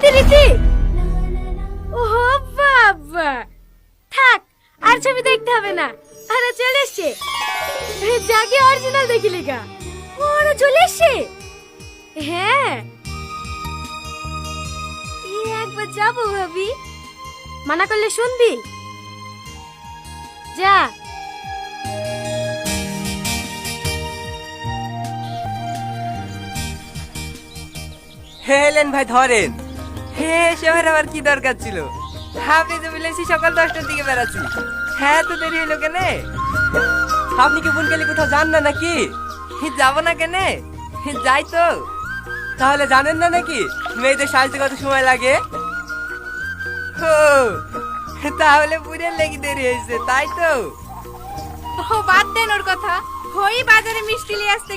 রীতি রীতি। ও বাবা, থাক আর ছবি দেখতে হবে না, আরে চলে এসছে। জাগে অরিজিনাল দেখিলি গা, ওরা চলে এসছে। হ্যাঁ একবার যাবো ভাবি, মানা করলে শুনবি? যা। হেলেন ভাই ধরেন। হে শহরে আবার কি দরকার ছিল? আপনি তো বলেছি সকাল 10টার দিকে বেড়াচ্ছি। হ্যাঁ তো দেরি হলো কেনে? আপনি কি বুনকালি কোথাও যান না নাকি? যাব না কেনে? যাই তো। তাহলে জানেন না নাকি মেয়েদের সাজতে কত সময় লাগে? ও তাহলে বুড়ের লেগে দেরি হয়েছে তাই তো। ও বাদ দেন ওর কথা, ওই বাজারে মিষ্টি নিয়ে আসতে